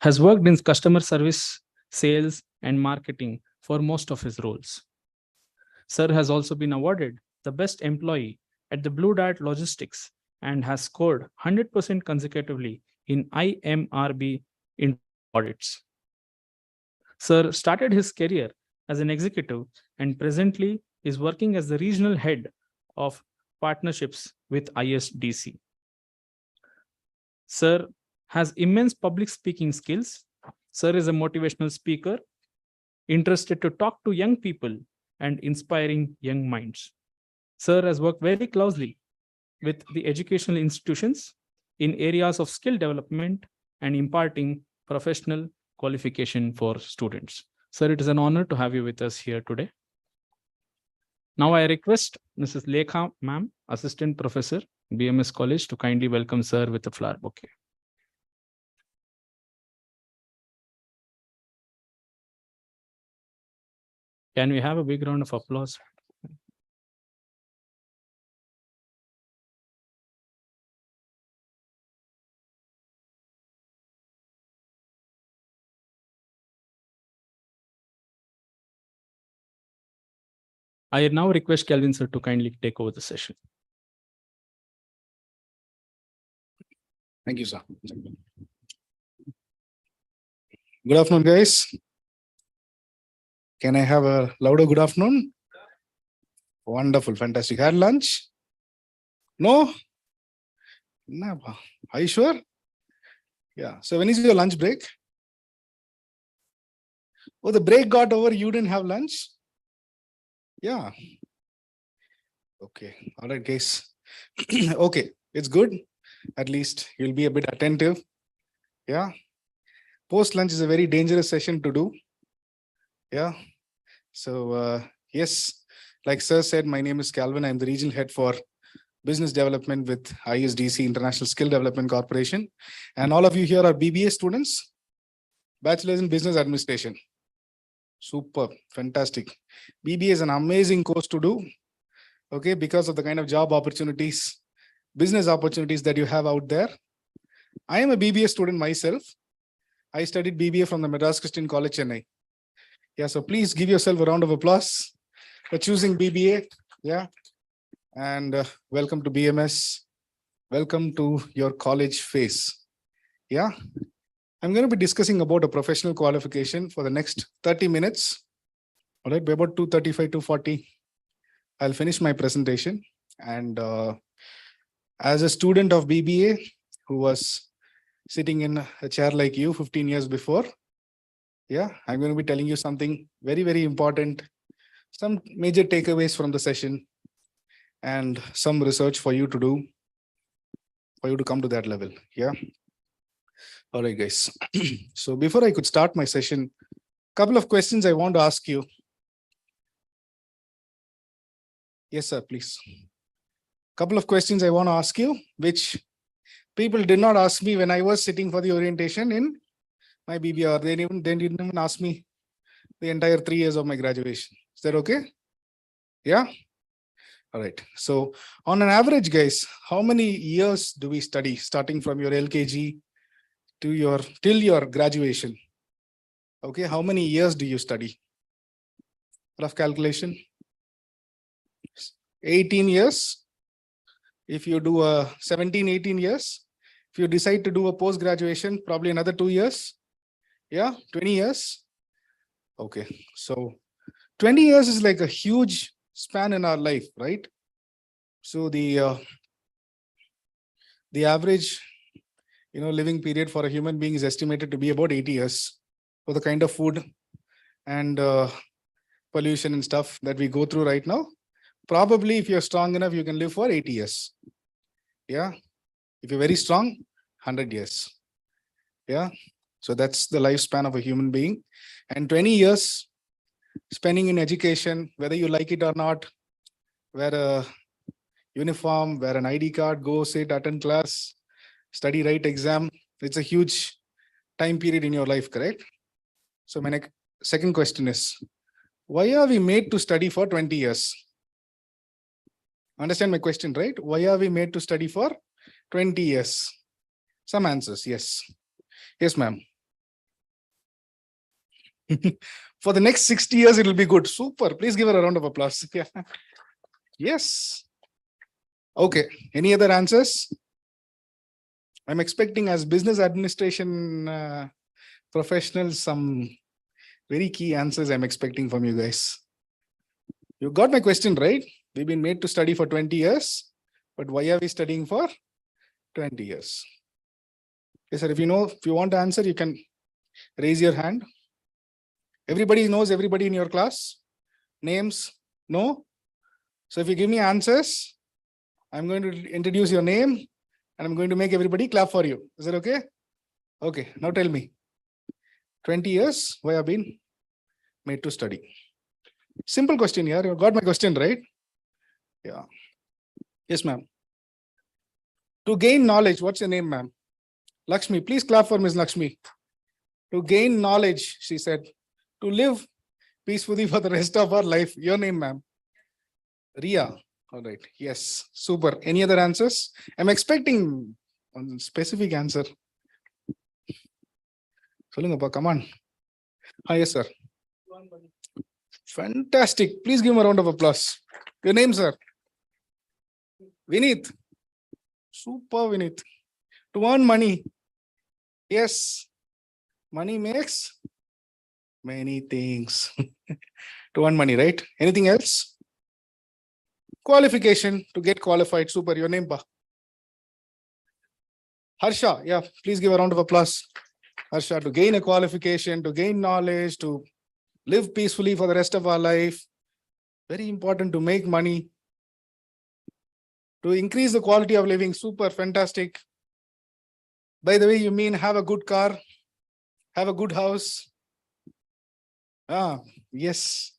has worked in customer service, sales, and marketing for most of his roles. Sir has also been awarded the best employee at the Blue Dart Logistics and has scored 100% consecutively in IMRB audits. Sir started his career as an executive and presently is working as the regional head of partnerships with ISDC. Sir has immense public speaking skills. Sir is a motivational speaker, interested to talk to young people and inspiring young minds. Sir has worked very closely with the educational institutions in areas of skill development and imparting professional qualification for students. Sir, it is an honor to have you with us here today. Now I request Mrs. Lekha Ma'am, Assistant Professor, BMS College, to kindly welcome Sir with a flower bouquet. Can we have a big round of applause? I now request Kelvin sir to kindly take over the session. Thank you, sir. Good afternoon, guys. Can I have a louder good afternoon? Wonderful, fantastic. Had lunch? No? No. Are you sure? Yeah. So when is your lunch break? Oh, the break got over, you didn't have lunch? Yeah. Okay. All right, guys. Okay, it's good. At least you'll be a bit attentive. Yeah. Post lunch is a very dangerous session to do. Yeah. So, yes, like Sir said, my name is Calvin. I'm the regional head for business development with ISDC, International Skill Development Corporation. And all of you here are BBA students, Bachelor's in Business Administration. Super, fantastic. BBA is an amazing course to do, okay, because of the kind of job opportunities, business opportunities that you have out there. I am a BBA student myself. I studied BBA from the Madras Christian College, Chennai. Yeah, so please give yourself a round of applause for choosing BBA. Yeah, and welcome to BMS. Welcome to your college phase. Yeah. I'm going to be discussing about a professional qualification for the next 30 minutes. All right, by about 2:35 to 40, I'll finish my presentation. And as a student of BBA who was sitting in a chair like you 15 years before, yeah, I'm going to be telling you something very, very important, some major takeaways from the session, and some research for you to do, for you to come to that level. Yeah. All right, guys. So before I could start my session, a couple of questions I want to ask you. Yes, sir, please. Couple of questions I want to ask you, which people did not ask me when I was sitting for the orientation in my BBA. They didn't even ask me the entire 3 years of my graduation. Is that okay? Yeah? All right. So on an average, guys, how many years do we study starting from your LKG to till your graduation? Okay, how many years do you study? Rough calculation. 18 years. If you do 17, 18 years. If you decide to do a post-graduation, probably another 2 years. Yeah, 20 years. Okay, so 20 years is like a huge span in our life, right? So the average living period for a human being is estimated to be about 80 years for the kind of food and pollution and stuff that we go through right now. Probably if you're strong enough, you can live for 80 years. Yeah. If you're very strong, 100 years. Yeah. So that's the lifespan of a human being. And 20 years spending in education, whether you like it or not, wear a uniform, wear an ID card, go sit, attend class, study, write exam. It's a huge time period in your life, correct? So my second question is, why are we made to study for 20 years? Understand my question, right? Why are we made to study for 20 years? Some answers, yes. Yes, ma'am. For the next 60 years, it will be good. Super. Please give her a round of applause. Yeah. Yes. Okay. Any other answers? I'm expecting as business administration professionals, some very key answers I'm expecting from you guys. You got my question, right? We've been made to study for 20 years, but why are we studying for 20 years? Yes, sir. If you want to answer, you can raise your hand. Everybody knows everybody in your class? Names? No? So if you give me answers, I'm going to introduce your name and I'm going to make everybody clap for you. Is that okay? Okay. Now tell me. 20 years, why have been made to study? Simple question here. You got my question, right? Yeah. Yes, ma'am. To gain knowledge, what's your name, ma'am? Lakshmi. Please clap for Ms. Lakshmi. To gain knowledge, she said. To live peacefully for the rest of our life. Your name, ma'am? Ria. All right. Yes. Super. Any other answers? I'm expecting a specific answer. Solunga, come on. Yes, sir. Fantastic. Please give him a round of applause. Your name, sir? Vineet. Super, Vineet. To earn money. Yes. Money makes many things. To earn money, right? Anything else? Qualification, to get qualified. Super. Your name, ba? Harsha. Yeah. Please give a round of applause. Harsha, to gain a qualification, to gain knowledge, to live peacefully for the rest of our life. Very important to make money. To increase the quality of living. Super, fantastic. By the way, you mean have a good car, have a good house? Yes.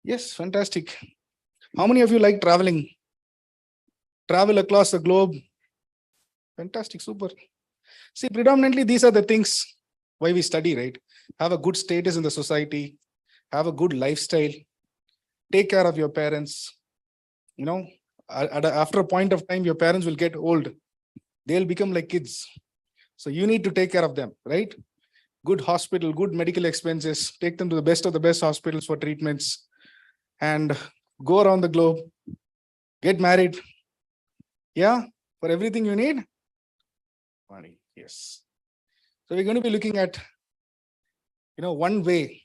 Yes, fantastic. How many of you like traveling? Travel across the globe? Fantastic, super. See, predominantly these are the things why we study, right? Have a good status in the society, have a good lifestyle, take care of your parents. You know, after a point of time, your parents will get old. They'll become like kids. So you need to take care of them, right? Good hospital, good medical expenses, take them to the best of the best hospitals for treatments and go around the globe, get married. Yeah, for everything you need money. Yes. So we're going to be looking at, one way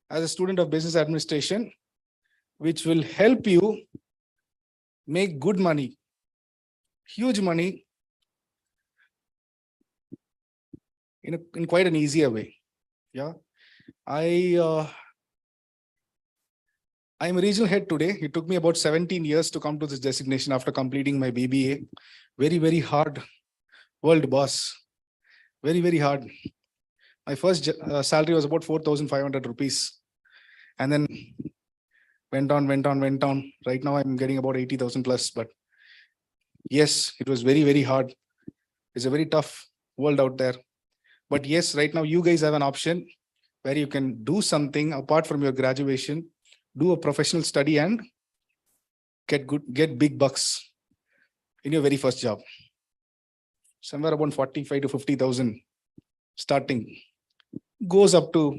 as a student of business administration, which will help you make good money, huge money, in quite an easier way. Yeah. I'm a regional head today. It took me about 17 years to come to this designation after completing my BBA. Very, very hard world, boss. Very, very hard. My first salary was about 4,500 rupees. And then went on. Right now I'm getting about 80,000 plus. But yes, it was very, very hard. It's a very tough world out there. But yes, right now you guys have an option where you can do something apart from your graduation, do a professional study and get big bucks in your very first job. Somewhere about 45 to 50,000 starting, goes up to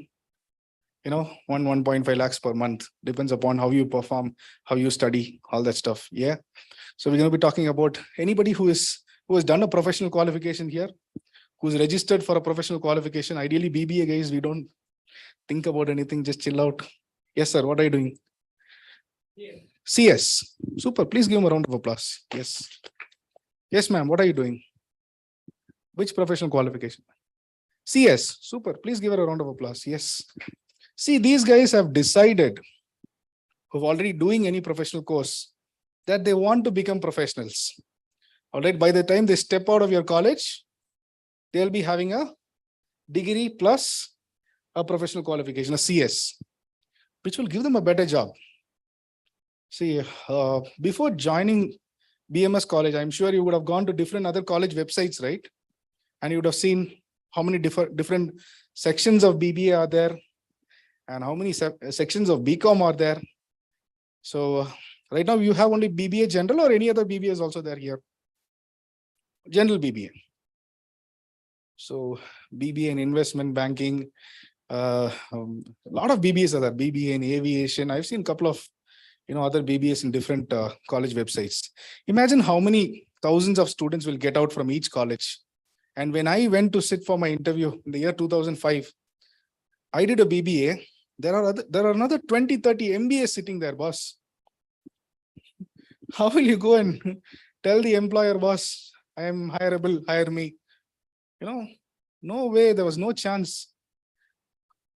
1.5 lakhs per month. Depends upon how you perform, how you study, all that stuff. Yeah. So we're going to be talking about anybody who has done a professional qualification here, who's registered for a professional qualification. Ideally BBA guys, we don't think about anything, just chill out. Yes, sir. What are you doing? Yeah. CS. Super. Please give him a round of applause. Yes. Yes, ma'am. What are you doing? Which professional qualification? CS. Super. Please give her a round of applause. Yes. See, these guys have decided, who've already doing any professional course, that they want to become professionals. All right. By the time they step out of your college, they'll be having a degree plus a professional qualification, a CS, which will give them a better job. See, before joining BMS college, I'm sure you would have gone to different other college websites, right? And you would have seen how many different sections of BBA are there and how many sections of BCom are there. So right now you have only BBA general or any other BBA is also there here? General BBA. So BBA in investment banking, a lot of BBAs are there. BBA in aviation. I've seen a couple of other BBAs in different college websites. Imagine how many thousands of students will get out from each college. And when I went to sit for my interview in the year 2005, I did a BBA. There are another 20, 30 MBAs sitting there, boss. How will you go and tell the employer, boss, I am hireable, hire me? No way, there was no chance.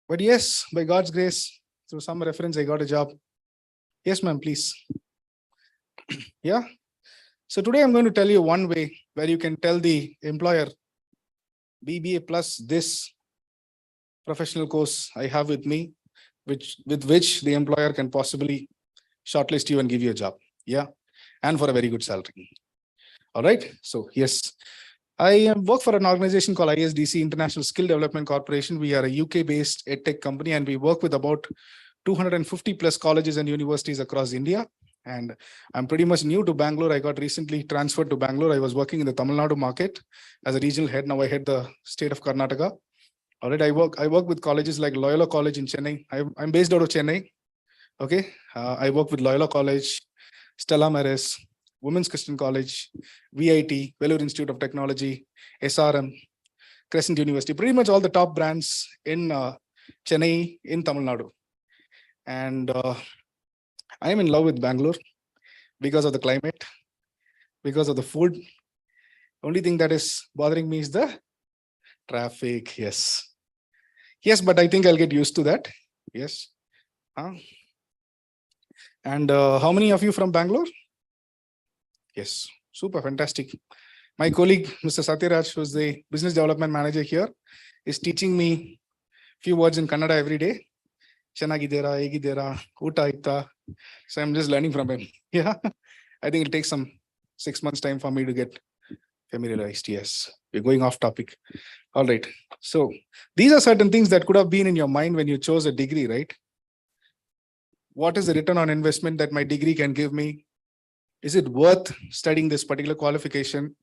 But yes, by God's grace, through some reference, I got a job. Yes, ma'am, please. Yeah. So today I'm going to tell you one way where you can tell the employer, BBA plus this professional course I have with me, with which the employer can possibly shortlist you and give you a job. Yeah. And for a very good salary. All right. So yes, I work for an organization called ISDC, International Skill Development Corporation. We are a UK-based edtech company, and we work with about 250 plus colleges and universities across India. And I'm pretty much new to Bangalore. I got recently transferred to Bangalore. I was working in the Tamil Nadu market as a regional head. Now I head the state of Karnataka. All right. I work with colleges like Loyola College in Chennai. I'm based out of Chennai. Okay. I work with Loyola College, Stella Maris, Women's Christian College, VIT, Vellore Institute of Technology, SRM, Crescent University, pretty much all the top brands in Chennai, in Tamil Nadu. And I am in love with Bangalore because of the climate, because of the food. Only thing that is bothering me is the traffic. Yes. Yes, but I think I'll get used to that. Yes. And how many of you from Bangalore? Yes, super fantastic. My colleague, Mr. Satyaraj, who's the business development manager here, is teaching me few words in Kannada every day. Chanagidera, egidera, uta itta. So I'm just learning from him. Yeah, I think it'll take some 6 months time for me to get familiarized. Yes, we're going off topic. All right. So these are certain things that could have been in your mind when you chose a degree, right? What is the return on investment that my degree can give me? Is it worth studying this particular qualification?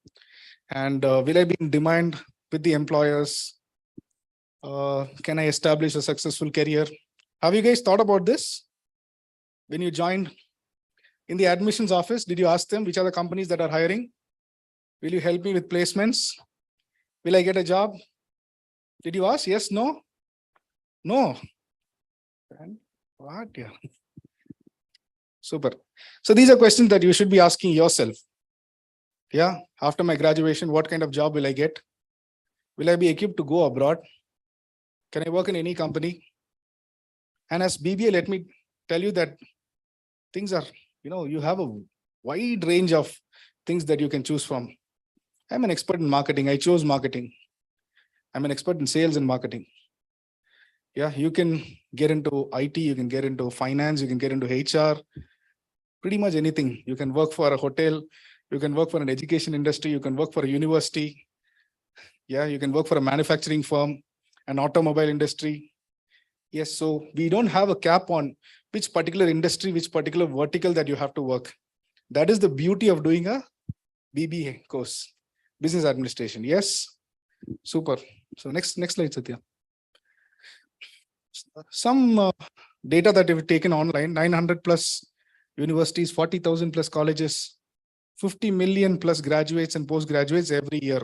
And will I be in demand with the employers? Can I establish a successful career? Have you guys thought about this? When you joined in the admissions office, did you ask them which are the companies that are hiring? Will you help me with placements? Will I get a job? Did you ask? Yes, no? No. And what? Yeah. Super. So these are questions that you should be asking yourself. Yeah. After my graduation, what kind of job will I get? Will I be equipped to go abroad? Can I work in any company? And as BBA, let me tell you that things are, you have a wide range of things that you can choose from. I'm an expert in marketing. I chose marketing. I'm an expert in sales and marketing. Yeah, you can get into IT, you can get into finance, you can get into HR, pretty much anything. You can work for a hotel, you can work for an education industry, you can work for a university. Yeah, you can work for a manufacturing firm, an automobile industry. Yes, so we don't have a cap on which particular industry, which particular vertical that you have to work. That is the beauty of doing a BBA course, business administration. Yes, super. So next slide, Satya. Some data that we've taken online: 900 plus universities, 40,000 plus colleges, 50 million plus graduates and postgraduates every year.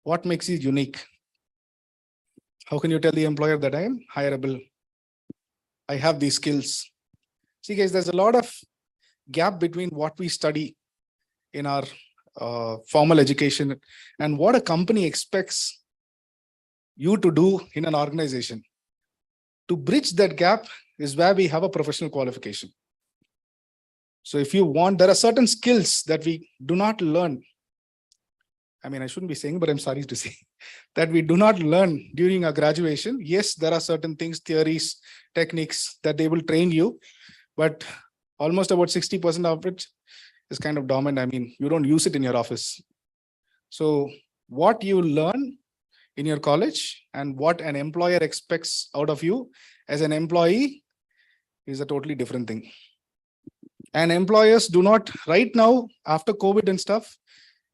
What makes it unique? How can you tell the employer that I am hireable? I have these skills. See, guys, there's a lot of gap between what we study in our formal education and what a company expects you to do in an organization. To bridge that gap is where we have a professional qualification. So if you want, there are certain skills that we do not learn. I mean, I shouldn't be saying, but I'm sorry to say that we do not learn during our graduation. Yes, there are certain things, theories, techniques that they will train you, but almost about 60% of it is kind of dormant. I mean, you don't use it in your office. So what you learn in your college and what an employer expects out of you as an employee is a totally different thing. And employers do not, right now, after COVID and stuff,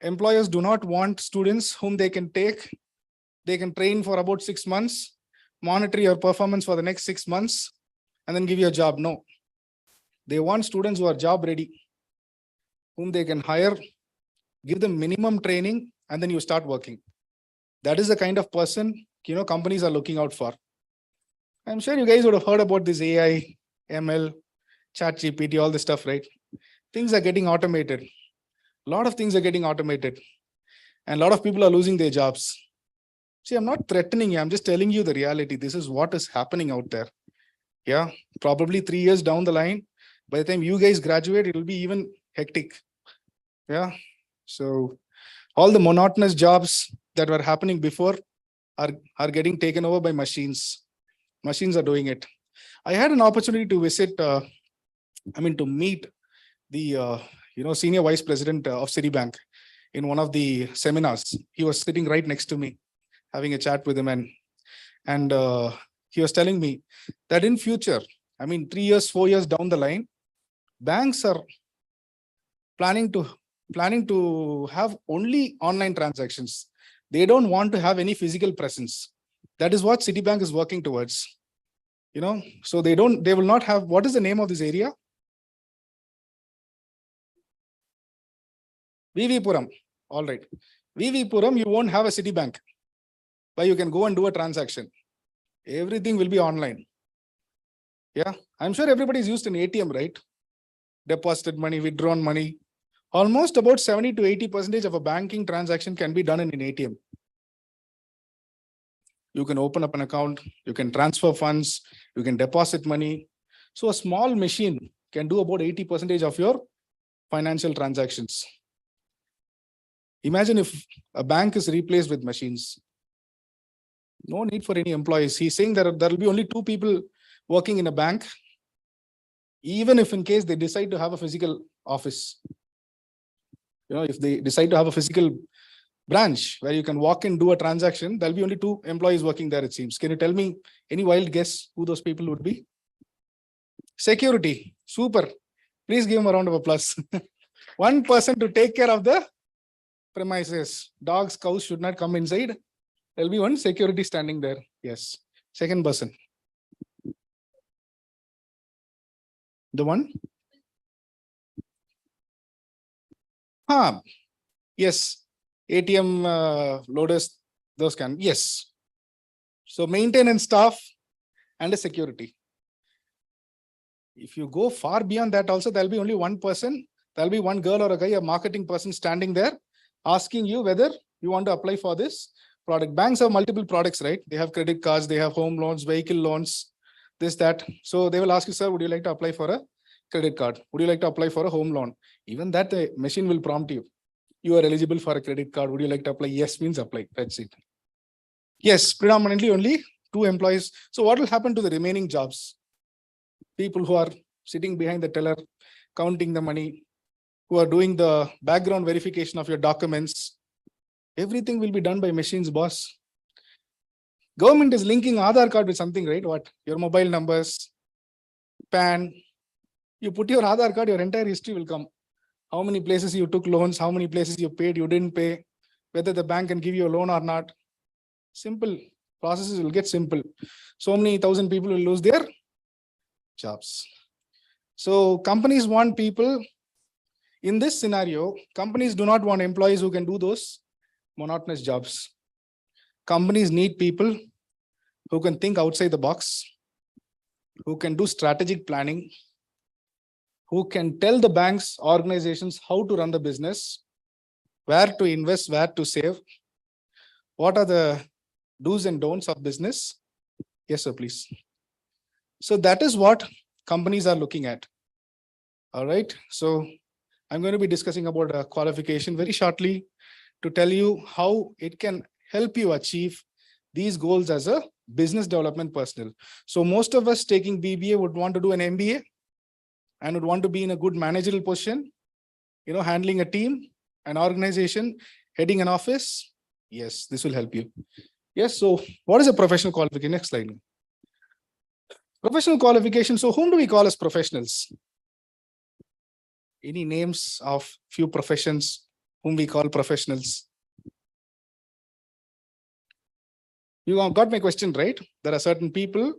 employers do not want students whom they can take They can train for about 6 months, monitor your performance for the next 6 months, and then give you a job. No. They want students who are job ready, whom they can hire, give them minimum training, and then you start working. That is the kind of person, companies are looking out for. I'm sure you guys would have heard about this AI, ML, chat GPT, all this stuff, right? Things are getting automated. A lot of things are getting automated. And a lot of people are losing their jobs. See, I'm not threatening you. I'm just telling you the reality. This is what is happening out there. Yeah, probably 3 years down the line, by the time you guys graduate, it will be even hectic. Yeah. So all the monotonous jobs that were happening before are getting taken over by machines. Machines are doing it. I had an opportunity to visit, to meet the senior vice president of Citibank in one of the seminars. He was sitting right next to me, having a chat with him, and he was telling me that in future, 3 years, 4 years down the line, banks are planning to have only online transactions. They don't want to have any physical presence. That is what Citibank is working towards. So they will not have. What is the name of this area? VV Puram. All right. VV Puram, you won't have a Citibank, but you can go and do a transaction. Everything will be online. Yeah. I'm sure everybody's used an ATM, right? Deposited money, withdrawn money. Almost about 70 to 80% of a banking transaction can be done in an ATM. You can open up an account, you can transfer funds, you can deposit money. So a small machine can do about 80% of your financial transactions. Imagine if a bank is replaced with machines. No need for any employees. He's saying that there will be only 2 people working in a bank, even if in case they decide to have a physical office. If they decide to have a physical branch where you can walk in, do a transaction, there'll be only 2 employees working there, it seems. Can you tell me any wild guess who those people would be? Security. Super. Please give him a round of applause. 1 person to take care of the premises. Dogs, cows should not come inside. There'll be 1 security standing there. Yes. 2nd person. The one? Yes. ATM loaders, those can. Yes. So maintenance staff and a security. If you go far beyond that also, there'll be only 1 person. There'll be 1 girl or a guy, a marketing person standing there asking you whether you want to apply for this product. Banks have multiple products, right? They have credit cards, they have home loans, vehicle loans, this, that. So they will ask you, sir, would you like to apply for a credit card? Would you like to apply for a home loan? Even that the machine will prompt you. You are eligible for a credit card. Would you like to apply? Yes means apply. That's it. Yes, predominantly only 2 employees. So what will happen to the remaining jobs? People who are sitting behind the teller, counting the money, who are doing the background verification of your documents. Everything will be done by machines, boss. Government is linking Aadhaar card with something, right? What? Your mobile numbers, PAN. You put your Aadhaar card, your entire history will come. How many places you took loans, how many places you paid, you didn't pay, whether the bank can give you a loan or not. Simple. Processes will get simple. So many thousand people will lose their jobs. So companies want people. In this scenario, companies do not want employees who can do those monotonous jobs. Companies need people who can think outside the box, who can do strategic planning, who can tell the banks, organizations how to run the business, where to invest, where to save, what are the do's and don'ts of business. Yes, sir, please. So that is what companies are looking at. All right. So I'm going to be discussing about a qualification very shortly to tell you how it can help you achieve these goals as a business development personnel. So most of us taking BBA would want to do an MBA and would want to be in a good managerial position, handling a team, an organization, heading an office. Yes, this will help you. Yes. So what is a professional qualification? Next slide. Professional qualification. So whom do we call as professionals? Any names of few professions whom we call professionals? You got my question, right? There are certain people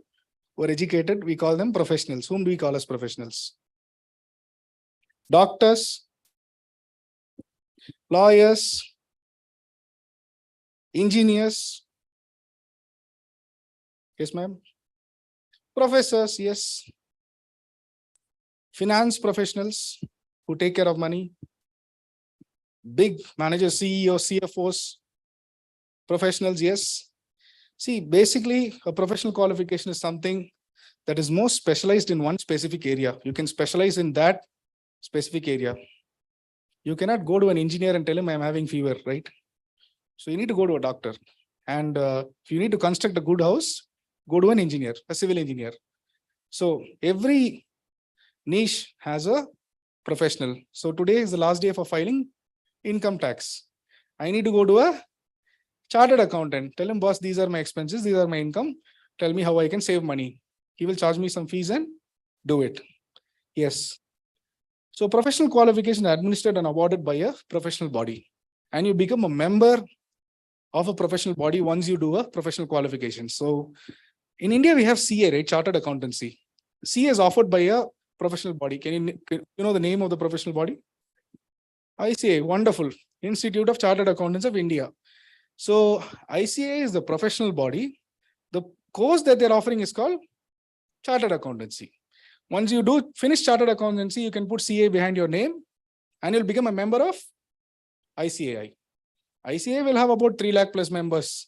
who are educated. We call them professionals. Whom do we call as professionals? Doctors, lawyers, engineers. Yes, ma'am. Professors, yes. Finance professionals who take care of money. Big managers, CEOs, CFOs, professionals, yes. See, basically, a professional qualification is something that is more specialized in one specific area. You can specialize in that specific area. You cannot go to an engineer and tell him I'm having fever, right? So you need to go to a doctor. And if you need to construct a good house, go to an engineer, a civil engineer. So every niche has a professional. So today is the last day for filing income tax. I need to go to a chartered accountant. Tell him, boss, these are my expenses, these are my income. Tell me how I can save money. He will charge me some fees and do it. Yes. So professional qualification administered and awarded by a professional body. And you become a member of a professional body once you do a professional qualification. So in India, we have CA, right? Chartered accountancy. CA is offered by a professional body. Can you know the name of the professional body? ICA, wonderful. Institute of Chartered Accountants of India. So ICA is the professional body. The course that they're offering is called Chartered Accountancy. Once you do finish Chartered Accountancy, you can put CA behind your name and you'll become a member of ICAI. ICAI will have about 3 lakh plus members.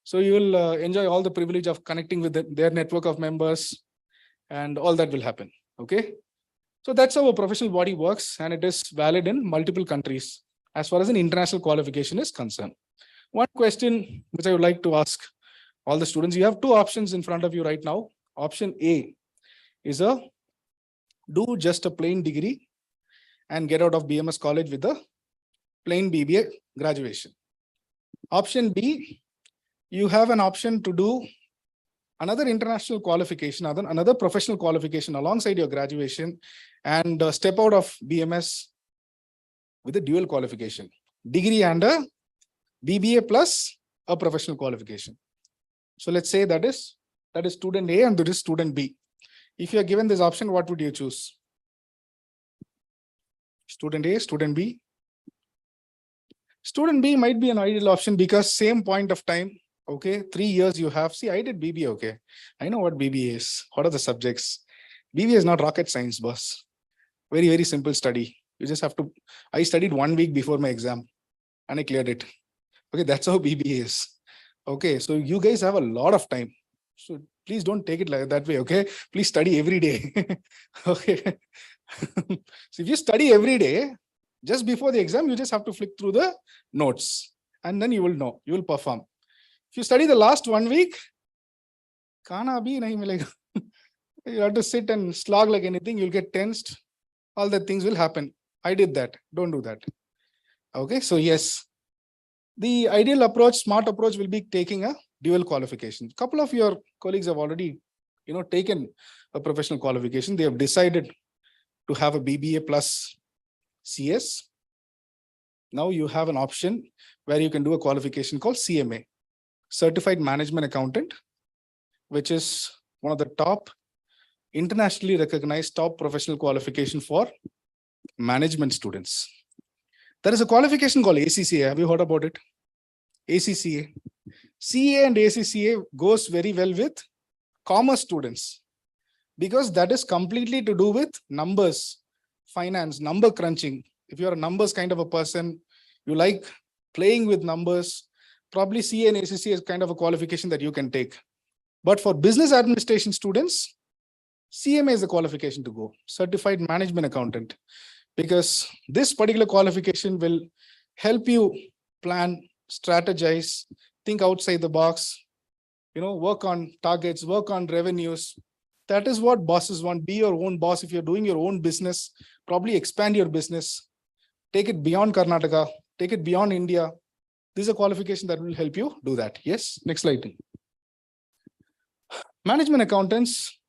So you will enjoy all the privilege of connecting with their network of members and all that will happen. Okay. So that's how a professional body works, and it is valid in multiple countries as far as an international qualification is concerned. One question which I would like to ask all the students, you have two options in front of you right now. Option A is do just a plain degree and get out of BMS college with a plain BBA graduation. Option B, you have an option to do another international qualification, another professional qualification alongside your graduation, and step out of BMS with a dual qualification, degree and a BBA plus a professional qualification. So let's say that is student A and that is student B. If you are given this option, what would you choose? Student A, student B. Student B might be an ideal option because same point of time. Okay, 3 years you have. See, I did BBA. Okay, I know what BBA is. What are the subjects? BBA is not rocket science, boss. Very, very simple study. You just have to. I studied 1 week before my exam and I cleared it. Okay, that's how BBA is. Okay, so you guys have a lot of time. So please don't take it like that way. Okay, please study every day. Okay. So if you study every day, just before the exam, you just have to flick through the notes and then you will know, you will perform. If you study the last 1 week, kana bhi nahi milega. You have to sit and slog like anything, you'll get tensed. All the things will happen. I did that. Don't do that. Okay, so yes, the ideal approach, smart approach will be taking a dual qualification. Couple of your colleagues have already, taken a professional qualification. They have decided to have a BBA plus CS. Now you have an option where you can do a qualification called CMA, Certified Management Accountant, which is one of the top internationally recognized top professional qualification for management students. There is a qualification called ACCA. Have you heard about it? ACCA. CA and ACCA goes very well with commerce students because that is completely to do with numbers, finance, number crunching. If you're a numbers kind of a person, you like playing with numbers, probably CA and ACCA is kind of a qualification that you can take. But for business administration students, CMA is the qualification to go, Certified Management Accountant, because this particular qualification will help you plan, strategize, think outside the box, work on targets, work on revenues. That is what bosses want. Be your own boss. If you're doing your own business, probably expand your business, take it beyond Karnataka, take it beyond India. This is a qualification that will help you do that. Yes, next slide. Management accountants.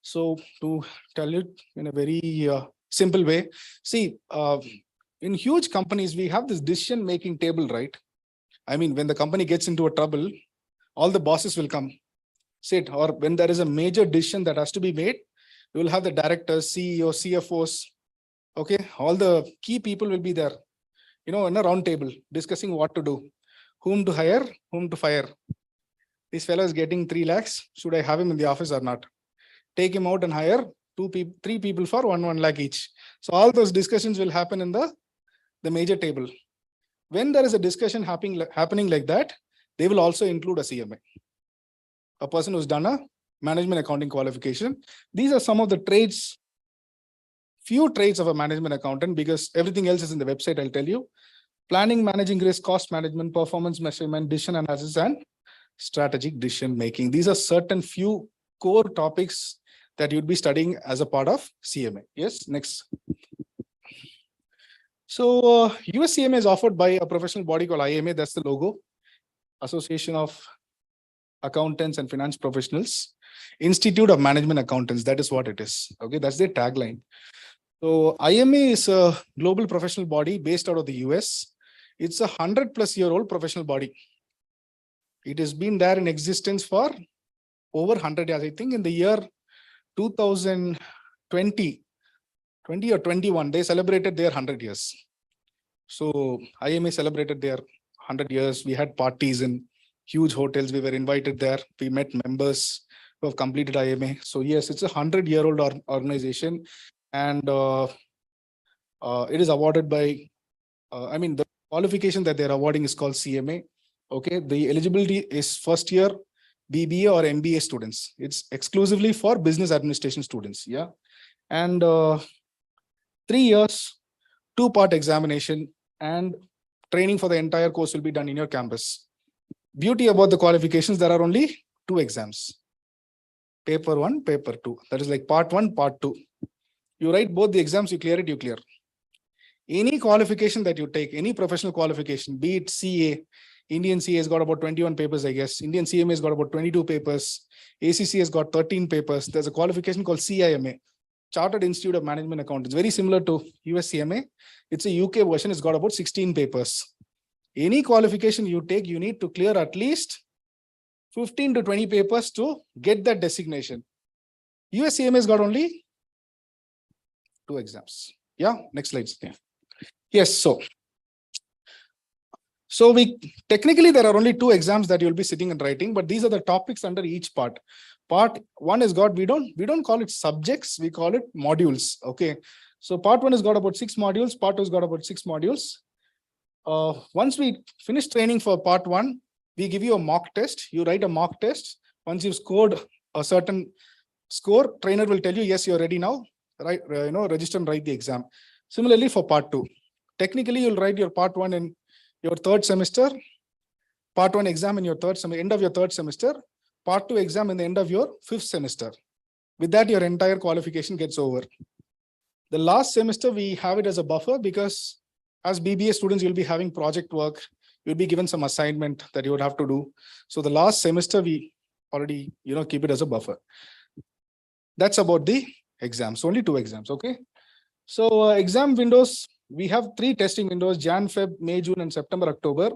So to tell you in a very simple way, see, in huge companies, we have this decision-making table, right? I mean, when the company gets into a trouble, All the bosses will come, sit, or when there is a major decision that has to be made, you will have the directors, CEOs, CFOs. Okay, all the key people will be there, in a round table discussing what to do, whom to hire, whom to fire. This fellow is getting 3 lakhs. Should I have him in the office or not? Take him out and hire 3 people for 1 lakh each. So all those discussions will happen in the major table. When there is a discussion happening like that, they will also include a CMA, a person who's done a management accounting qualification. These are some of the traits, few traits of a management accountant, because everything else is in the website, I'll tell you. Planning, managing risk, cost management, performance measurement, decision analysis, and strategic decision making. These are certain few core topics that you'd be studying as a part of CMA. Yes, next. So US CMA is offered by a professional body called IMA. That's the logo, Association of Accountants and Finance Professionals, Institute of Management Accountants. That is what it is. Okay, that's their tagline. So IMA is a global professional body based out of the US. It's a 100+ year old professional body. It has been there in existence for over 100 years. I think in the year 2020 or 21, they celebrated their 100 years. So IMA celebrated their 100 years. We had parties in huge hotels. We were invited there. We met members who have completed IMA. So yes, it's a 100-year-old organization, and it is awarded by, the qualification that they're awarding is called CMA. Okay, the eligibility is first year BBA or MBA students. It's exclusively for business administration students. Yeah, and 3 years, 2-part examination, and training for the entire course will be done in your campus. Beauty about the qualifications, there are only 2 exams. Paper 1, paper 2. That is like part 1, part 2. You write both the exams, you clear it, you clear. Any qualification that you take, any professional qualification, be it CA, Indian CA has got about 21 papers, I guess. Indian CMA has got about 22 papers. ACC has got 13 papers. There's a qualification called CIMA, Chartered Institute of Management Accountants. Very similar to US CMA. It's a UK version. It's got about 16 papers. Any qualification you take, you need to clear at least 15 to 20 papers to get that designation. US CMA has got only 2 exams. Yeah, next slide. Yes, so we technically there are only 2 exams that you'll be sitting and writing, but these are the topics under each part. Part 1 is got, we don't call it subjects, we call it modules. Okay, so part 1 has got about 6 modules, part 2 has got about 6 modules. Once we finish training for part 1, we give you a mock test. You write a mock test. Once you've scored a certain score, trainer will tell you, yes, you're ready now. Right, register and write the exam. Similarly for part 2, technically you'll write your part 1 in your 3rd semester, part 1 exam in your end of your 3rd semester, part 2 exam in the end of your 5th semester. With that, your entire qualification gets over. The last semester, we have it as a buffer because as BBA students, you'll be having project work. You'll be given some assignment that you would have to do. So the last semester, we already, keep it as a buffer. That's about the exams, only 2 exams, okay? So exam windows, we have 3 testing windows, Jan, Feb, May, June, and September, October.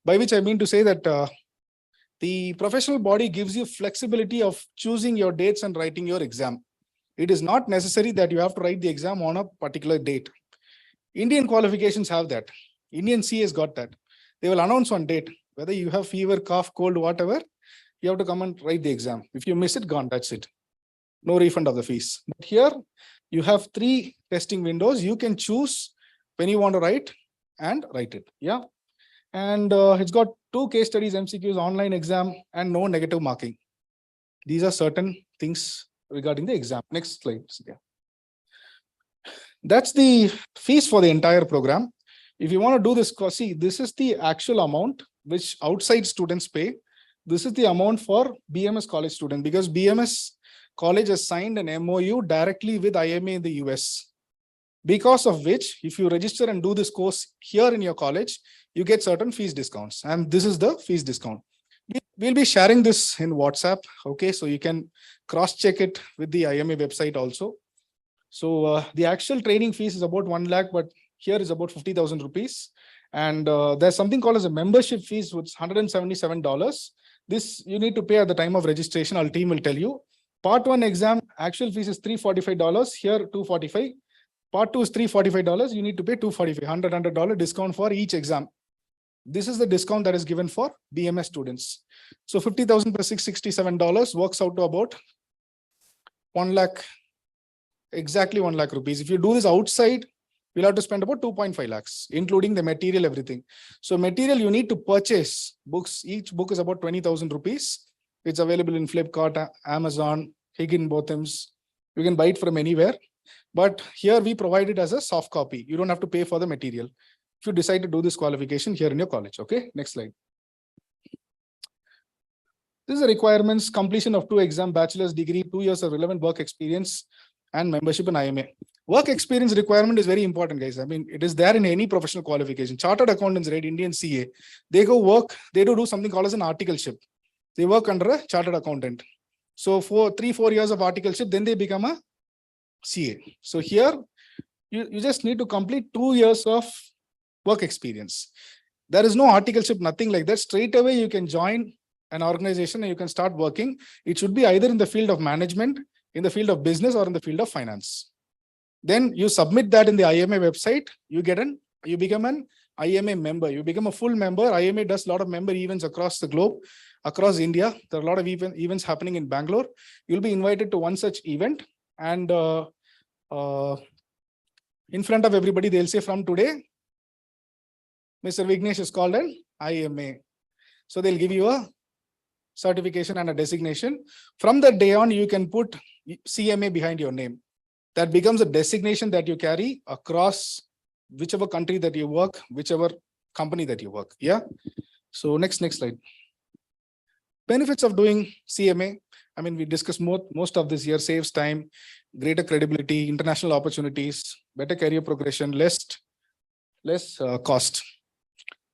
By which I mean to say that the professional body gives you flexibility of choosing your dates and writing your exam. It is not necessary that you have to write the exam on a particular date. Indian qualifications have that. Indian C has got that. They will announce on date, whether you have fever, cough, cold, whatever, you have to come and write the exam. If you miss it, gone, that's it. No refund of the fees. But here, you have 3 testing windows. You can choose when you want to write and write it. Yeah. And it's got 2 case studies, MCQs, online exam, and no negative marking. These are certain things regarding the exam. Next slide. Yeah. That's the fees for the entire program. If you want to do this, see, this is the actual amount which outside students pay. This is the amount for BMS college student, because BMS college has signed an MOU directly with IMA in the US. Because of which, if you register and do this course here in your college, you get certain fees discounts. And this is the fees discount. We'll be sharing this in WhatsApp. Okay, so you can cross-check it with the IMA website also. So the actual training fees is about 1 lakh, but here is about 50,000 rupees. And there's something called as a membership fees, which is $177. This you need to pay at the time of registration. Our team will tell you. Part 1 exam actual fees is $345. Here $245. Part 2 is $345. You need to pay $245. $100 discount for each exam. This is the discount that is given for BMS students. So 50,000 plus $667 works out to about 1 lakh, exactly 1 lakh rupees. If you do this outside, you'll have to spend about 2.5 lakhs, including the material, everything. So material, you need to purchase books. Each book is about 20,000 rupees. It's available in Flipkart, Amazon, Higginbotham's. You can buy it from anywhere. But here we provide it as a soft copy. You don't have to pay for the material if you decide to do this qualification here in your college. Okay, next slide. This is the requirements: completion of 2 exam, bachelor's degree, 2 years of relevant work experience, and membership in IMA. Work experience requirement is very important, guys. I mean, it is there in any professional qualification. Chartered accountants, right? Indian CA, they go work, they do something called as an articleship. They work under a chartered accountant. So for 3-4 years of articleship, then they become a CA. So here, you just need to complete 2 years of work experience. There is no articleship, nothing like that. Straight away, you can join an organization and you can start working. It should be either in the field of management, in the field of business, or in the field of finance. Then you submit that in the IMA website. You become an IMA member. You become a full member. IMA does a lot of member events across the globe, across India. There are a lot of events happening in Bangalore. You'll be invited to one such event, and in front of everybody, they'll say, from today, Mr. Vignesh is called an IMA. So they'll give you a certification and a designation. From that day on, you can put CMA behind your name. That becomes a designation that you carry across whichever country that you work, whichever company that you work. Yeah. So next slide. Benefits of doing CMA. I mean, we discussed most of this here. Saves time, greater credibility, international opportunities, better career progression, less cost.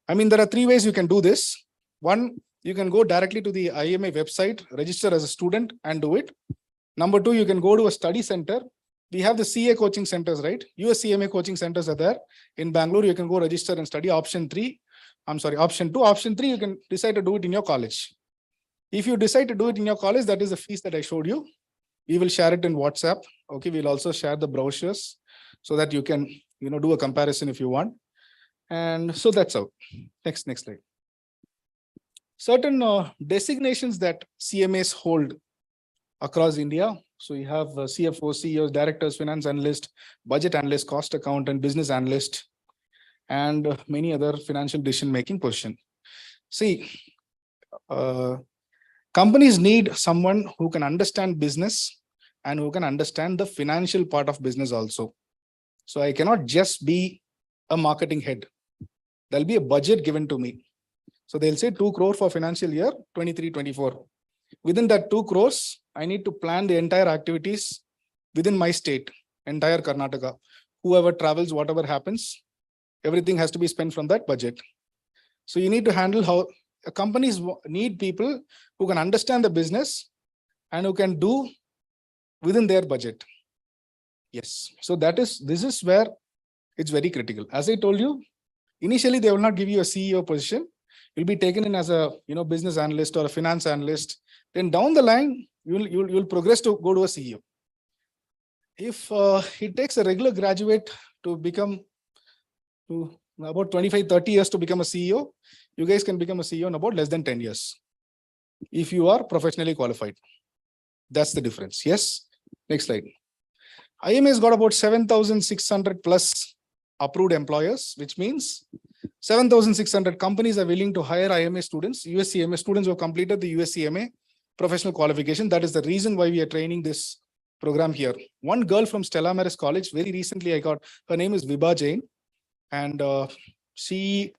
I mean, there are 3 ways you can do this. One, you can go directly to the IMA website, register as a student and do it. Number 2, you can go to a study center. We have the CA coaching centers, right? US CMA coaching centers are there. In Bangalore, you can go register and study. Option 2. Option 3, you can decide to do it in your college. If you decide to do it in your college, that is the fees that I showed you. We will share it in WhatsApp. Okay, we'll also share the brochures so that you can, do a comparison if you want. And so that's out. Next slide. Certain designations that CMAs hold across India. So you have CFO, CEOs, directors, finance analyst, budget analyst, cost accountant, business analyst, and many other financial decision-making positions. See, companies need someone who can understand business and who can understand the financial part of business also. So I cannot just be a marketing head. There'll be a budget given to me. So they'll say 2 crore for financial year 23-24. Within that 2 crores, I need to plan the entire activities within my state, entire Karnataka. Whoever travels, whatever happens, everything has to be spent from that budget. So you need to handle how companies need people who can understand the business and who can do within their budget. Yes. So this is where it's very critical. As I told you, initially, they will not give you a CEO position. You'll be taken in as a business analyst or a finance analyst. Then down the line, you'll progress to go to a CEO. If it takes a regular graduate to become about 25-30 years to become a CEO, you guys can become a CEO in about less than 10 years. If you are professionally qualified. That's the difference. Yes. Next slide. IMA has got about 7,600 plus approved employers, which means 7,600 companies are willing to hire IMA students, USCMA students who have completed the USCMA professional qualification. That is the reason why we are training this program here. One girl from Stella Maris College, very recently her name is Vibha Jain, and she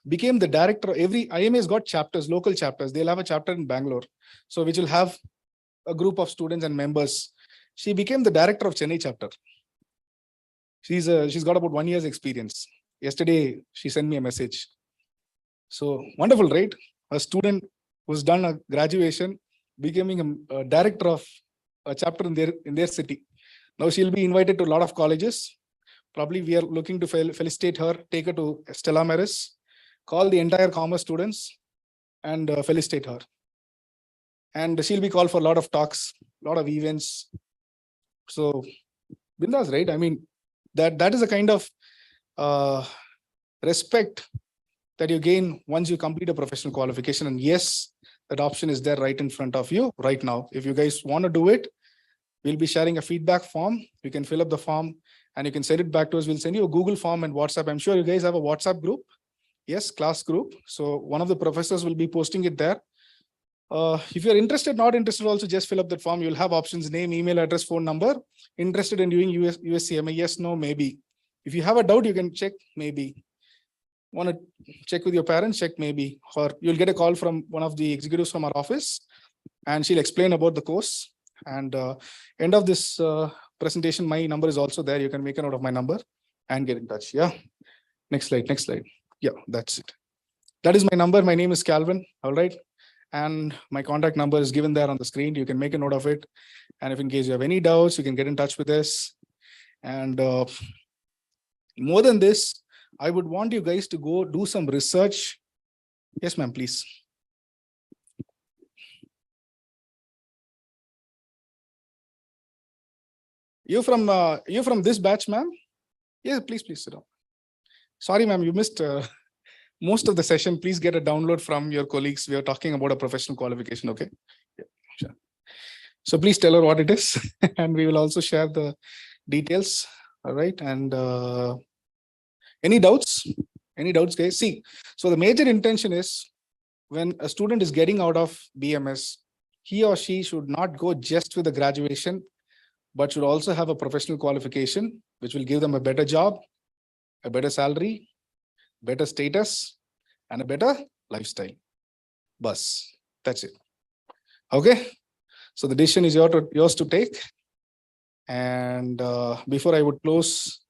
became the director. Every IMA has got chapters, local chapters. They'll have a chapter in Bangalore, so which will have a group of students and members. She became the director of Chennai chapter. She's got about 1 year's experience. Yesterday, she sent me a message. So wonderful, right? A student who's done a graduation, becoming a director of a chapter in their city. Now she'll be invited to a lot of colleges. Probably we are looking to felicitate her, take her to Stella Maris, call the entire commerce students and felicitate her. And she'll be called for a lot of talks, a lot of events. So Bindas, right? I mean, that is a kind of respect that you gain once you complete a professional qualification. And yes, that option is there right in front of you right now. If you guys want to do it, we'll be sharing a feedback form. You can fill up the form and you can send it back to us. We'll send you a Google form and WhatsApp. I'm sure you guys have a WhatsApp group. Yes, class group. So one of the professors will be posting it there. If you're interested, not interested, also just fill up that form. You'll have options: name, email address, phone number. Interested in doing USCMA? Yes, no, maybe. If you have a doubt, you can check maybe. Want to check with your parents? Check maybe. Or you'll get a call from one of the executives from our office and she'll explain about the course. And end of this presentation, my number is also there. You can make a note of my number and get in touch. Yeah. Next slide. Next slide. Yeah, that's it. That is my number. My name is Calvin. All right. And my contact number is given there on the screen. You can make a note of it. And if in case you have any doubts, you can get in touch with us. And more than this, I would want you guys to go do some research. Yes, ma'am, please. You from this batch, ma'am? Yes, please sit down. Sorry, ma'am, you missed most of the session. Please get a download from your colleagues. We are talking about a professional qualification. Okay. Yeah, sure. So please tell her what it is, and we will also share the details. All right. And any doubts? Any doubts, guys? See, so the major intention is when a student is getting out of BMS, he or she should not go just with the graduation, but should also have a professional qualification, which will give them a better job, a better salary, better status, and a better lifestyle. Bus. That's it. Okay. So the decision is yours to take. And before I would close,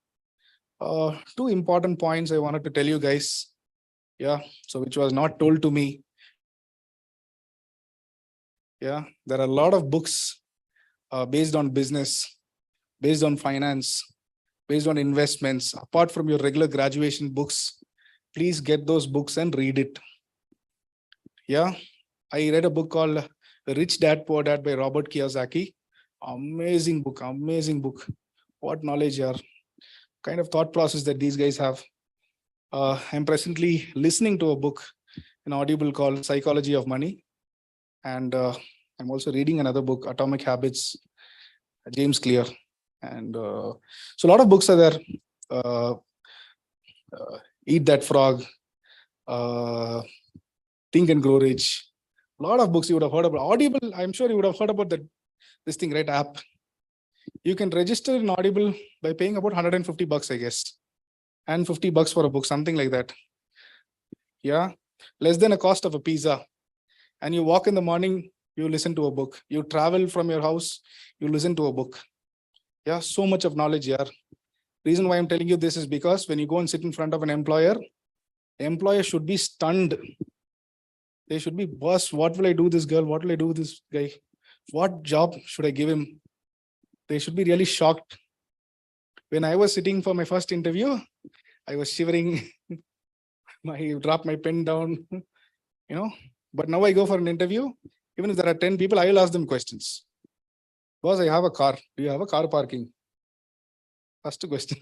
two important points I wanted to tell you guys. Yeah. So which was not told to me. Yeah. There are a lot of books based on business, based on finance, based on investments. Apart from your regular graduation books, please get those books and read it. Yeah. I read a book called Rich Dad, Poor Dad by Robert Kiyosaki. Amazing book, amazing book. What knowledge are, kind of thought process that these guys have. I'm presently listening to a book, an Audible called Psychology of Money. And I'm also reading another book, Atomic Habits, James Clear. And so a lot of books are there. Eat That Frog, Think and Grow Rich. A lot of books you would have heard about. Audible, I'm sure you would have heard about this thing, right? App. You can register in Audible by paying about $150, I guess. And $50 for a book, something like that. Yeah. Less than a cost of a pizza. And you walk in the morning, you listen to a book. You travel from your house, you listen to a book. Yeah, so much of knowledge here. Reason why I'm telling you this is because when you go and sit in front of an employer, the employer should be stunned. They should be, boss, what will I do this girl? What will I do this guy? What job should I give him? They should be really shocked. When I was sitting for my first interview, I was shivering. I dropped my pen down, But now I go for an interview. Even if there are 10 people, I will ask them questions. Boss, I have a car. Do you have a car parking? First question.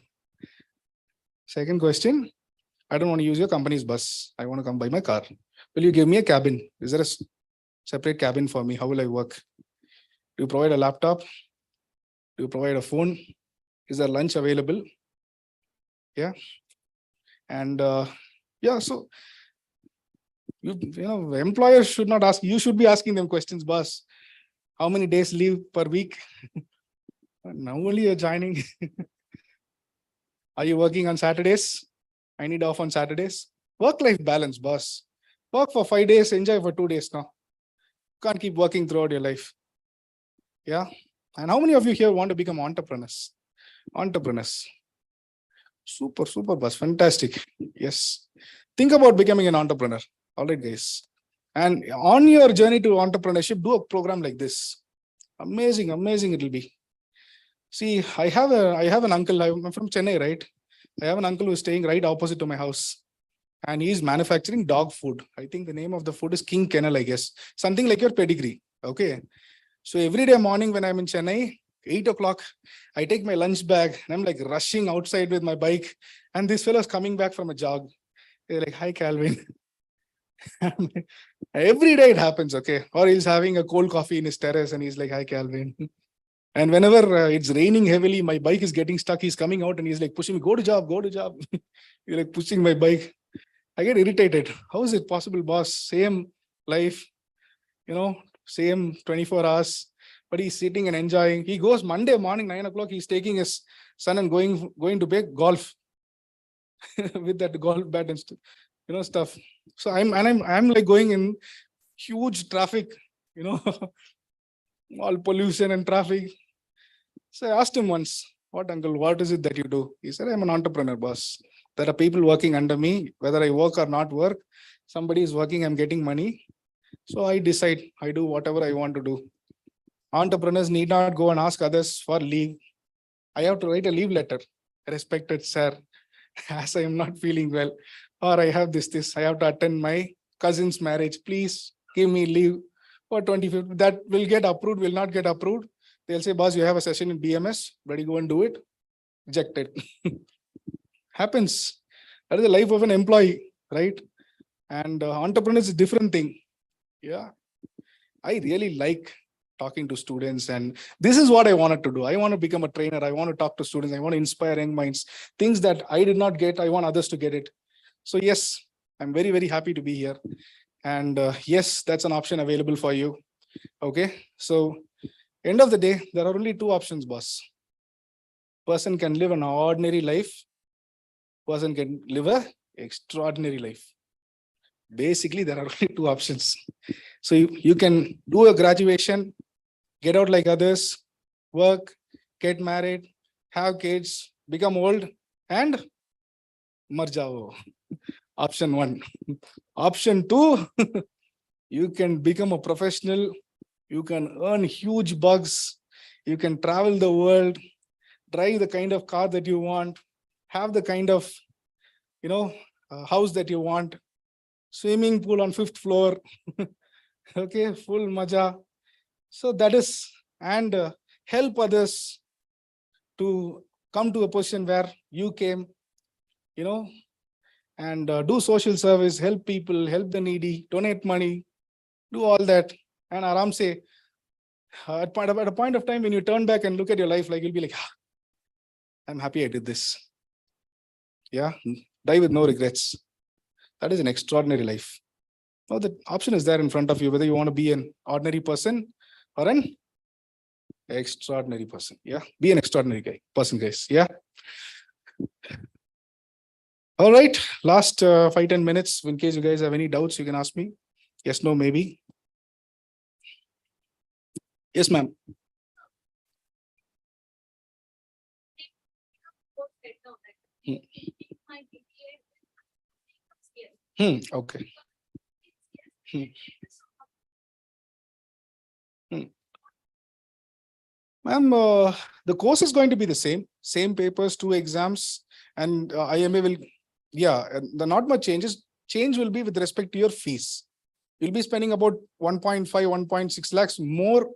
Second question, I don't want to use your company's bus. I want to come by my car. Will you give me a cabin? Is there a separate cabin for me? How will I work? Do you provide a laptop? Do you provide a phone? Is there lunch available? Yeah. And so employers should not ask, you should be asking them questions, boss. How many days leave per week? Now only you're joining. Are you working on Saturdays? I need off on Saturdays. Work-life balance, boss. Work for 5 days, enjoy for 2 days now. Can't keep working throughout your life. Yeah. And how many of you here want to become entrepreneurs? Entrepreneurs. Super, boss. Fantastic. Yes. Think about becoming an entrepreneur. All right, guys. And on your journey to entrepreneurship, do a program like this. Amazing it will be. See, I have an uncle. I'm from Chennai, right? I have an uncle who's staying right opposite to my house, and he's manufacturing dog food. I think the name of the food is King Kennel, I guess. Something like your pedigree. Okay. So every day morning when I'm in Chennai, 8 o'clock, I take my lunch bag and I'm like rushing outside with my bike. And this fellow's coming back from a jog. They're like, "Hi, Calvin." Every day it happens, okay? Or he's having a cold coffee in his terrace and he's like, "Hi, Calvin." And whenever it's raining heavily, my bike is getting stuck. He's coming out and he's like pushing me, "Go to job, go to job." He's like pushing my bike. I get irritated. How is it possible, boss? Same life, same 24 hours, but he's sitting and enjoying. He goes Monday morning, 9 o'clock, he's taking his son and going to play golf with that golf bat and stuff. So I'm like going in huge traffic, all pollution and traffic. So I asked him once, "What, uncle, what is it that you do?" He said, "I'm an entrepreneur, boss. There are people working under me, whether I work or not work. Somebody is working, I'm getting money. So I decide, I do whatever I want to do. Entrepreneurs need not go and ask others for leave. I have to write a leave letter. Respected sir, as I am not feeling well, or I have this, I have to attend my cousin's marriage. Please give me leave for 25th. That will get approved, will not get approved. They'll say, boss, you have a session in BMS, ready, go and do it. Rejected." Happens. That is the life of an employee, right? And entrepreneurs is a different thing. Yeah. I really like talking to students, and this is what I wanted to do. I want to become a trainer. I want to talk to students. I want to inspire young minds. Things that I did not get, I want others to get it. So yes, I'm very, very happy to be here. And yes, that's an option available for you. Okay. So end of the day, there are only two options, boss. Person can live an ordinary life. Person can live a extraordinary life. Basically, there are only two options. So you can do a graduation, get out like others, work, get married, have kids, become old, and mar jao. Option one. Option two, you can become a professional, you can earn huge bucks, you can travel the world, drive the kind of car that you want, have the kind of house that you want, swimming pool on 5th floor. Okay, full maja. So that is, and help others to come to a position where you came, and do social service, help people, help the needy, donate money, do all that. And Aram say, at a point of time when you turn back and look at your life, like you'll be like, "I'm happy I did this." Yeah, die with no regrets. That is an extraordinary life. Now the option is there in front of you, whether you want to be an ordinary person or an extraordinary person. Yeah, be an extraordinary person, guys. Yeah. All right, last 5-10 minutes. In case you guys have any doubts, you can ask me. Yes, no, maybe. Yes, ma'am. Okay. Ma'am, the course is going to be the same papers, 2 exams, and IMA will, the not much changes. Change will be with respect to your fees. You'll be spending about 1.5, 1.6 lakhs more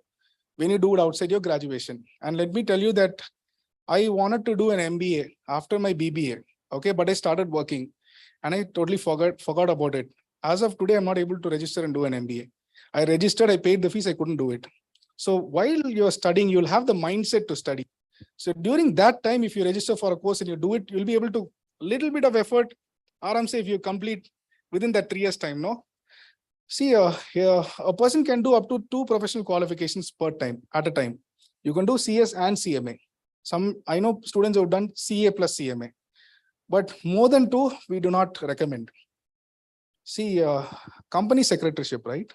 when you do it outside your graduation. And let me tell you that I wanted to do an MBA after my BBA. Okay, but I started working and I totally forgot about it. As of today, I'm not able to register and do an MBA. I registered, I paid the fees, I couldn't do it. So while you're studying, you'll have the mindset to study. So during that time, if you register for a course and you do it, you'll be able to little bit of effort. Aram say if you complete within that 3 years time, no? See, a person can do up to 2 professional qualifications at a time. You can do CS and CMA. I know students who have done CA plus CMA, but more than 2, we do not recommend. See, company secretaryship, right?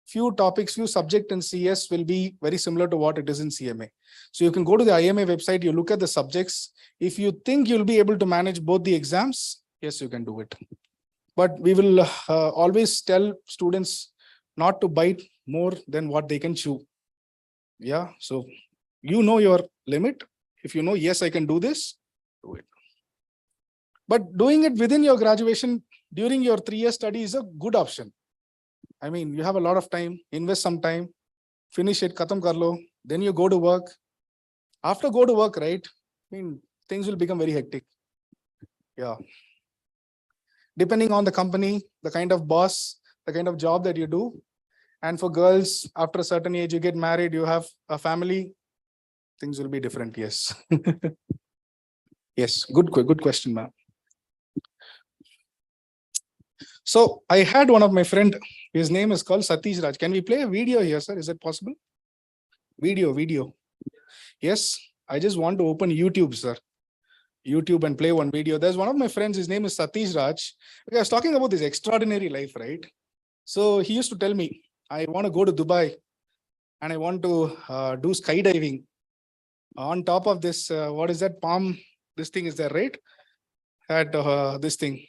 Few topics, few subject in CS will be very similar to what it is in CMA. So you can go to the IMA website, you look at the subjects. If you think you'll be able to manage both the exams, yes, you can do it. But we will always tell students not to bite more than what they can chew. Yeah, so you know your limit. If you know, yes, I can do this, do it. But doing it within your graduation, during your 3-year study is a good option. I mean, you have a lot of time, invest some time, finish it, khatam kar lo, then you go to work. After go to work, right? I mean, things will become very hectic. Yeah. Depending on the company, the kind of boss, the kind of job that you do. And for girls, after a certain age, you get married, you have a family, things will be different. Yes. Yes. Good question, ma'am. So I had one of my friend, his name is called Satish Raj. Can we play a video here, sir? Is that possible? Video. Yes. I just want to open YouTube, sir. YouTube and play one video. There's one of my friends, his name is Satish Raj. I was talking about this extraordinary life, right? So he used to tell me, I want to go to Dubai and I want to do skydiving. On top of this, what is that palm? This thing is there, right? At this thing.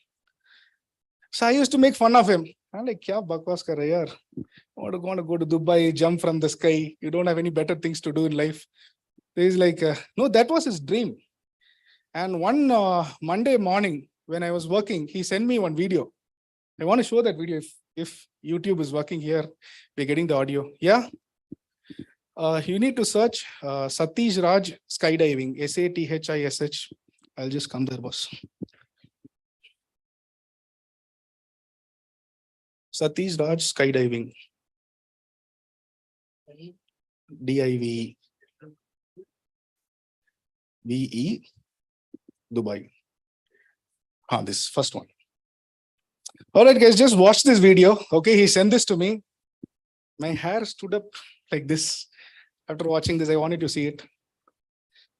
So I used to make fun of him. I'm like, kya bakwas kar rahe yaar? I want to go to Dubai, jump from the sky. You don't have any better things to do in life. He's like, no, that was his dream. And one Monday morning when I was working, he sent me one video. I want to show that video if YouTube is working here. We're getting the audio. Yeah. You need to search Satish Raj skydiving, SATHISH. I'll just come there, boss. Satish Raj skydiving. DIVE. VE. Dubai. This first one. All right, guys, just watch this video. Okay, he sent this to me. My hair stood up like this. After watching this, I wanted to see it.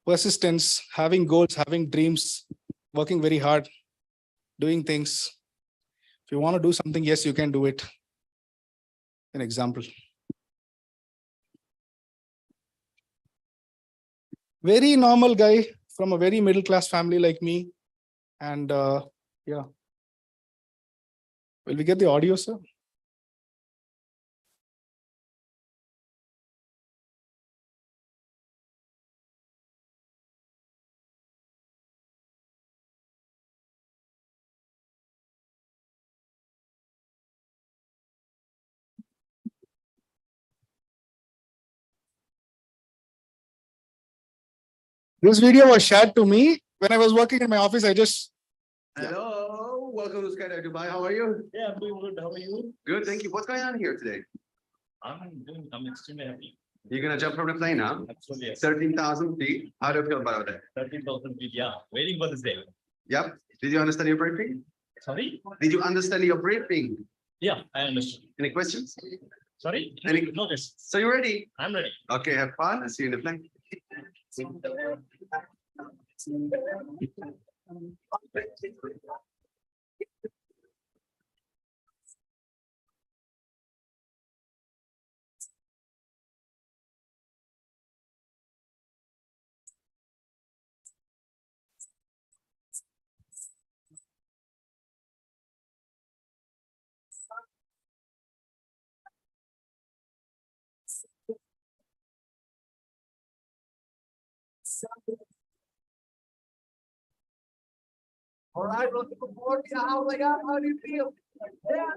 Persistence, having goals, having dreams, working very hard, doing things. If you want to do something, yes, you can do it. An example. Very normal guy from a very middle class family like me. And yeah. Will we get the audio, sir? This video was shared to me when I was working in my office. I just Hello, welcome to Skydive Dubai. How are you? Yeah, I'm doing good. How are you? Good, thank you. What's going on here today? I'm extremely happy. You're gonna jump from the plane now? Absolutely. Yes. 13,000 feet. How do you feel about that? 13,000 feet. Yeah. Waiting for this day. Yep. Did you understand your briefing? Sorry? Did you understand your briefing? Yeah, I understood. Any questions? Sorry? Any- No, this. So you ready? I'm ready. Okay, have fun. I'll see you in the plane. All right, looking forward to how they got. How do you feel? Yeah,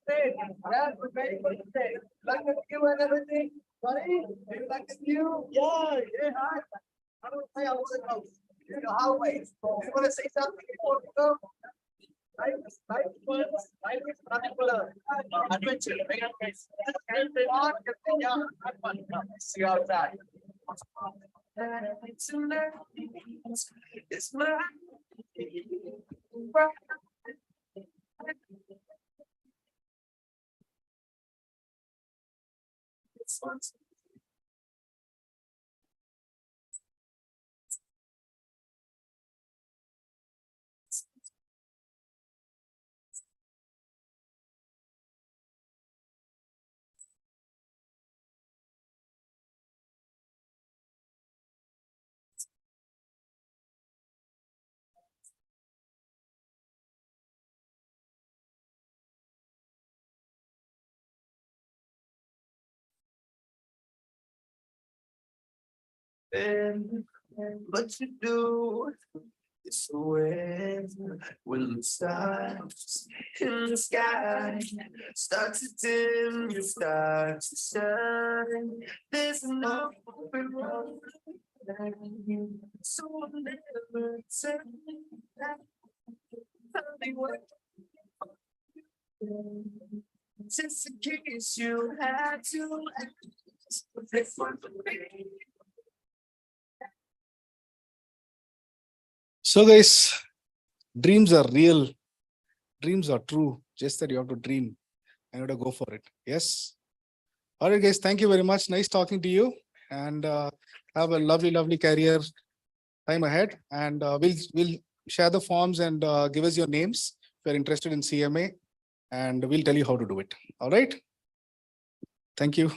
yeah, we're ready for the day. Like the view and everything, buddy. Do you like the view? Yeah, hi. I don't say I want to go. You know, hallways. You want to say something before we go? Life is nothing but a adventure. Yeah, have fun. See you outside. It's But you do. It's the way when the stars in the sky start to dim, you start to shine. There's no open road, so I'll never turn back. Tell me what, just in case you had to ask. This one for me. So guys, dreams are real. Dreams are true. Just that you have to dream and you have to go for it. Yes. All right, guys. Thank you very much. Nice talking to you. And have a lovely, lovely career time ahead. And we'll share the forms and give us your names if you're interested in CMA. And we'll tell you how to do it. All right. Thank you.